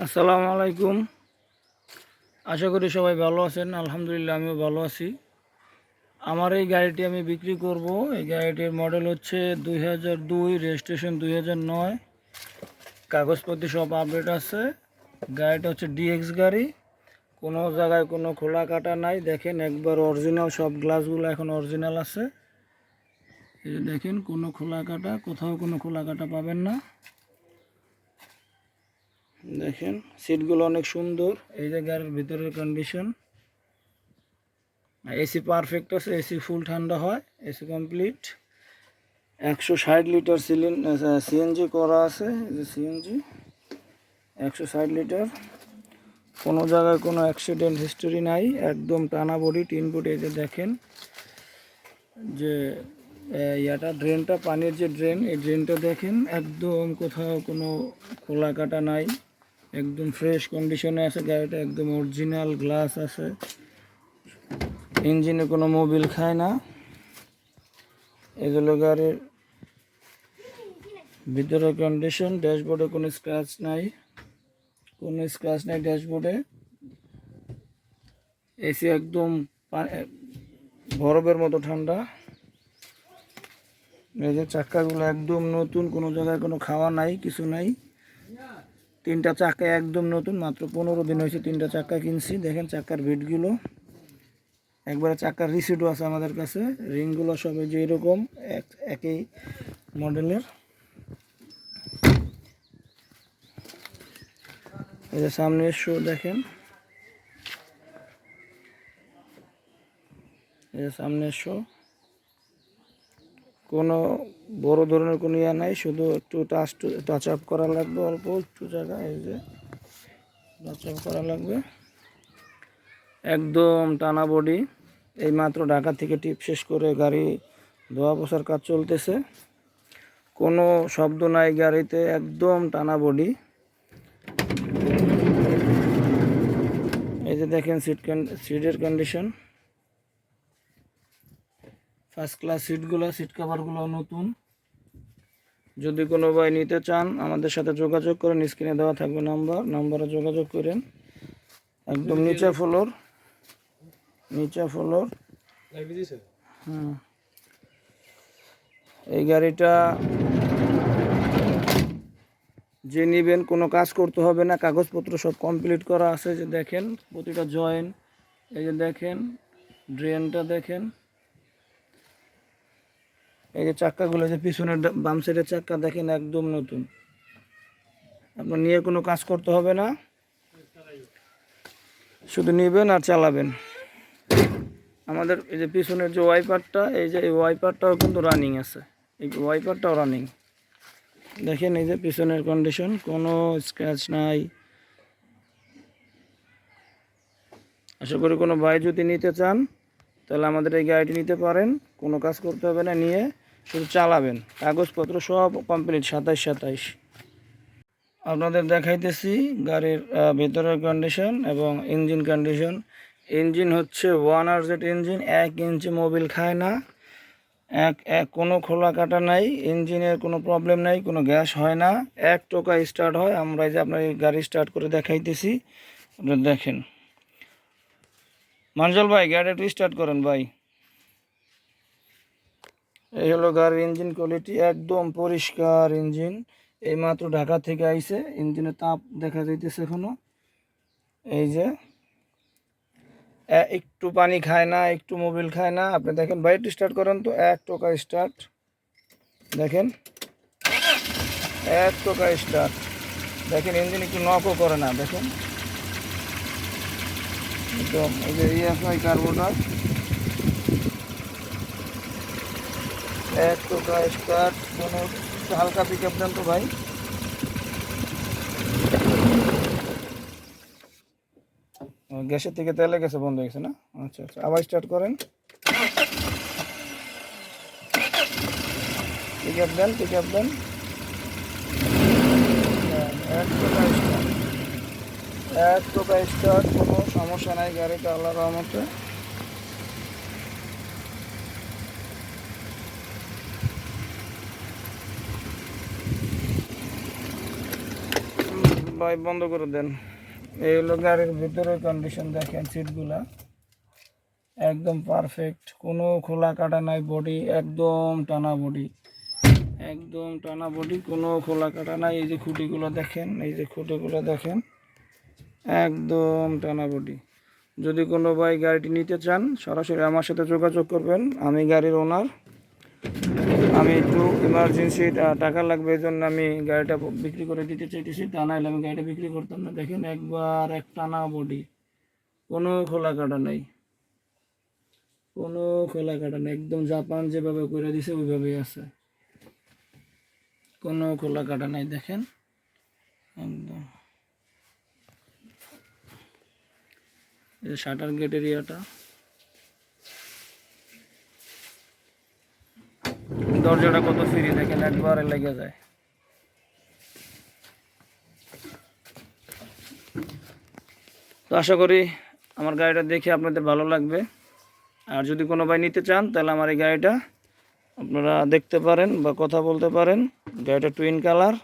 আসসালামু আলাইকুম। আশা করি সবাই ভালো আছেন। আলহামদুলিল্লাহ আমিও ভালো আছি। আমার এই গাড়িটি আমি বিক্রি করব। এই গাড়িটির মডেল হচ্ছে 2002, রেজিস্ট্রেশন 2009, কাগজপত্র সব আপডেট আছে। গাড়িটা হচ্ছে ডিএক্স গাড়ি, কোনো জায়গায় কোনো খোলা কাটা নাই। দেখেন একবার অরিজিনাল, সব গ্লাসগুলো এখন অরিজিনাল আছে। এই যে দেখেন, কোনো খোলা কাটা, কোথাও কোনো খোলা কাটা পাবেন না। দেখেন সিটগুলো অনেক সুন্দর। এই যে গাড়ির ভিতরের কন্ডিশন, এসি পারফেক্ট আছে, এসি ফুল ঠান্ডা হয়, এসি কমপ্লিট। 160 লিটার সিএনজি করা আছে। এই যে সিএনজি 160 লিটার, কোনো জায়গায় কোনো অ্যাক্সিডেন্ট হিস্টোরি নাই, একদম টানা বডি, 3 ফুট। এই যে দেখেন যে ইয়াটা ড্রেনটা, পানির যে ড্রেন, এই ড্রেনটা দেখেন একদম কোথাও কোনো খোলা কাটা নাই, একদম ফ্রেশ কন্ডিশনে আছে গাড়িটা, একদম অরিজিনাল গ্লাস আছে। ইঞ্জিনে কোনো মোবিল খায় না। এগুলো গাড়ির ভিতরের কন্ডিশন। ড্যাশবোর্ডে কোনো স্ক্র্যাচ নাই, ড্যাশবোর্ডে। এসি একদম বরফের মতো ঠান্ডা। এই যে চাক্কাগুলো একদম নতুন, কোনো জায়গায় কোনো খাওয়া নাই, কিছু নাই। 3টা চাক্কা একদম নতুন, মাত্র 15 দিন হয়েছে 3টা চাক্কা কিনছি। দেখেন চাক্কার ভিটগুলো, একবারে চাক্কার রিসিটও আছে আমাদের কাছে। রিংগুলো সব এই যে এরকম একই মডেলের। এই যে সামনের শো দেখেন, এই যে সামনের শো, কোনো বড় ধরনের কোনো ইয়া নাই, শুধু একটু টাচ আপ করা লাগবে, অল্প একটু জায়গা। এই যে টাচ আপ করা লাগবে। একদম টানা বডি। এই মাত্র ঢাকা থেকে টিপ শেষ করে গাড়ি ধোয়া পোছার কাজ চলতেছে। কোনো শব্দ নাই গাড়িতে, একদম টানা বডি। এই যে দেখেন সিটের কন্ডিশন, ফার্স্ট ক্লাস সিটগুলো, সিট কাভারগুলো নতুন। যদি কোনো ভাই নিতে চান আমাদের সাথে যোগাযোগ করেন, স্ক্রিনে দেওয়া থাকবে নাম্বারে যোগাযোগ করেন। একদম নিচে ফ্লোর। এই গাড়িটা যে নেবেন কোনো কাজ করতে হবে না, কাগজপত্র সব কমপ্লিট করা আছে। যে দেখেন প্রতিটা জয়েন্ট, এই যে দেখেন ড্রেনটা দেখেন, এই যে চাক্কাগুলো, যে পিছনের বাম সাইডের চাক্কা দেখেন একদম নতুন। আপনার নিয়ে কোনো কাজ করতে হবে না, শুধু নেবেন আর চালাবেন। আমাদের এই যে পিছনের যে ওয়াইপারটা, এই যে এই ওয়াইপারটাও কিন্তু রানিং আছে, এই ওয়াইপারটাও রানিং। দেখেন এই যে পিছনের কন্ডিশন, কোনো স্ক্র্যাচ নাই। আশা করি কোনো ভাই যদি নিতে চান তাহলে আমাদের এই গাড়িটি নিতে পারেন, কোনো কাজ করতে হবে না, নিয়ে শুধু চালাবেন। কাগজপত্র সব কমপ্লিট, 27 আপনাদের দেখাইতেছি গাড়ির ভেতরের কন্ডিশন এবং ইঞ্জিন কন্ডিশন। ইঞ্জিন হচ্ছে 1RZ ইঞ্জিন, 1 ইঞ্চি মোবিল খায় না, কোনো খোলা কাটা নাই, ইঞ্জিনের কোনো প্রবলেম নাই, কোনো গ্যাস হয় না, 1 টোকা স্টার্ট হয়। আমরা এই যে আপনার এই গাড়ি স্টার্ট করে দেখাইতেছি, আপনারা দেখেন। মানজল ভাই গাড়ি একটু স্টার্ট করেন ভাই। এই হলো গাড়ির ইঞ্জিন কোয়ালিটি, একদম পরিষ্কার ইঞ্জিন। এই মাত্র ঢাকা থেকে আইছে, ইঞ্জিনের তাপ দেখা যাইতেছে এখনো। এই যে একটু পানি খায় না, একটু মোবিল খায় না। আপনি দেখেন ভাই, একটু স্টার্ট করেন তো, 1 টোকা স্টার্ট। দেখেন 1 টোকা স্টার্ট। দেখেন ইঞ্জিন একটু নকও করে না, দেখেন একদম। এই যে EFI কার্বোটার, 1 টোকা স্টার্ট। কোনো হালকা পিক আপ দেন তো ভাই। গ্যাসের থেকে তেলে গেছে, বন্ধ হয়ে গেছে না? আচ্ছা আচ্ছা, আবার স্টার্ট করেন, পিক আপ দেন। 1 টোকা স্টার্ট, কোনো সমস্যা নাই গাড়িটা, আল্লাহর রহমতে। ভাই বন্ধ করে দেন। এই হলো গাড়ির ভিতরে কন্ডিশন, দেখেন সিটগুলা একদম পারফেক্ট, কোনো খোলা কাটা নাই, বডি একদম টানা বডি, একদম টানা বডি, কোনো খোলা কাটা নাই। এই যে খুঁটিগুলো দেখেন, এই যে খুঁটিগুলো দেখেন, একদম টানা বডি। যদি কোনো ভাই গাড়িটি নিতে চান সরাসরি আমার সাথে যোগাযোগ করবেন, আমি গাড়ির ওনার। আমি একটু ইমার্জেন্সি টাকা লাগবে, এই জন্য আমি গাড়িটা বিক্রি করে দিতে চাইতেছি, তা নাহলে আমি গাড়িটা বিক্রি করতাম না। দেখেন একবার এক টানা বডি, কোনো খোলা কাটা নেই, কোনো খোলা কাটা নেই, একদম জাপান যেভাবে করে দিছে ওইভাবেই আছে, কোনো খোলা কাটা নাই। দেখেন একদম, এই যে শাটার গেট এরিয়াটা, দরজাটা কত ফ্রি, দেখেন একবারে লেগে যায়। তো আশা করি আমার গাড়িটা দেখে আপনাদের ভালো লাগবে। আর যদি কোনো ভাই নিতে চান তাহলে আমার এই গাড়িটা আপনারা দেখতে পারেন বা কথা বলতে পারেন। গাড়িটা টুইন কালার,